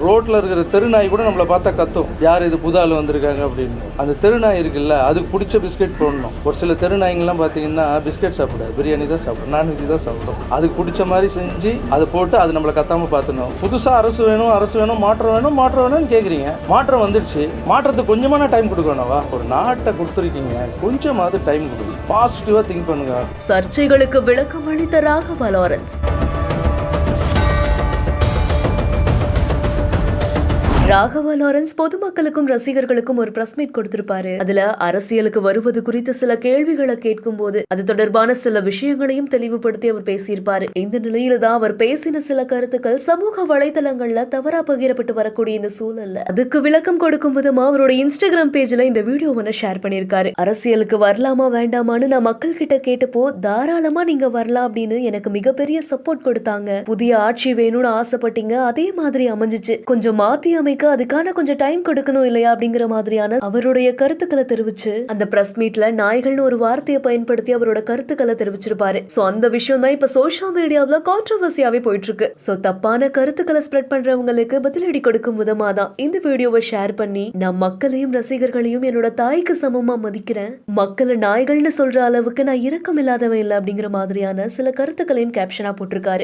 ரோட்டில் இருக்கிற தெருநாய் கூட நம்மளை பார்த்தா கத்தும், யார் இது புது ஆள் வந்திருக்காங்க அப்படின்னு. அந்த தெருநாய் இருக்குல்ல, அதுக்கு பிடிச்ச பிஸ்கெட் போடணும். ஒரு சில தெருநாய்ங்கெல்லாம் பார்த்தீங்கன்னா பிஸ்கெட் சாப்பிடாது, பிரியாணி தான் சாப்பிடும், நான்வெஜ் தான் சாப்பிடும். அதுக்கு பிடிச்ச மாதிரி செஞ்சு அதை போட்டு அது நம்மளை கத்தாமல் பார்த்துணும். புதுசாக அரசு வேணும், மாற்றம் வேணும்னு கேட்குறீங்க. மாற்றம் வந்துடுச்சு, மாற்றத்துக்கு கொஞ்சமான டைம் கொடுக்கணும்வா? ஒரு நாட்டை கொடுத்துருக்கீங்க, கொஞ்சமாவது டைம் கொடுங்க, பாசிட்டிவாக திங்க் பண்ணுங்க. சர்ச்சைகளுக்கு விளக்கம் அளித்த ராகவா லாரன்ஸ். ராகவா லாரன்ஸ் பொதுமக்களுக்கும் ரசிகர்களுக்கும் ஒரு பிரஸ் மீட் கொடுத்திருப்பாரு. அதுல அரசியலுக்கு வருவது குறித்து சில கேள்விகளை கேட்கும் போது அது தொடர்பான சில விஷயங்களையும் தெளிவுபடுத்தி அவர் பேசியிருப்பாரு. இந்த நிலையில தான் அவர் பேசின சில கருத்துக்கள் சமூக வலைதளங்கள்ல தவறா பகிரப்பட்டு வரக்கூடிய இந்த சூழல்ல அதுக்கு விளக்கம் கொடுக்கும் விதமா அவரோட இன்ஸ்டாகிராம் பேஜ்ல இந்த வீடியோ ஒன்னு ஷேர் பண்ணிருக்காரு. அரசியலுக்கு வரலாமா வேண்டாமான்னு நான் மக்கள் கிட்ட கேட்டப்போ தாராளமா நீங்க வரலாம் அப்படின்னு எனக்கு மிகப்பெரிய சப்போர்ட் கொடுத்தாங்க. புதிய ஆட்சி வேணும்னு ஆசைப்பட்டீங்க, அதே மாதிரி அமைஞ்சிச்சு. கொஞ்சம் மாத்தி அமைக்க அதுக்கான கொஞ்சம் டைம் கொடுக்கணும் இல்லையா அப்படிங்கிற மாதிரியான அவருடைய கருத்துக்களை தெரிவிச்சு அந்த பிரஸ் மீட்ல நாய்கள்னு ஒரு வார்த்தையை பயன்படுத்தி அவரோட கருத்துக்களை தெரிவிச்சிருப்பாரு. சோ அந்த விஷயம் தான் இப்ப சோசியல் மீடியாவில் கான்ட்ரோவர்சியாவே போயிட்டு இருக்கு. சோ தப்பான கருத்துக்களை ஸ்ப்ரெட் பண்றவங்களுக்கு பதிலடி கொடுக்கும் விதமா தான் இந்த வீடியோவை ஷேர் பண்ணி நான் மக்களையும் ரசிகர்களையும் என்னோட தாய்க்கு சமமா மதிக்கிறேன், மக்களை நாய்கள்னு சொல்ற அளவுக்கு நான் இரக்கம் இல்லாதவன் இல்லை அப்படிங்கிற மாதிரியான சில கருத்துக்களையும் கேப்ஷனா போட்டிருக்காரு.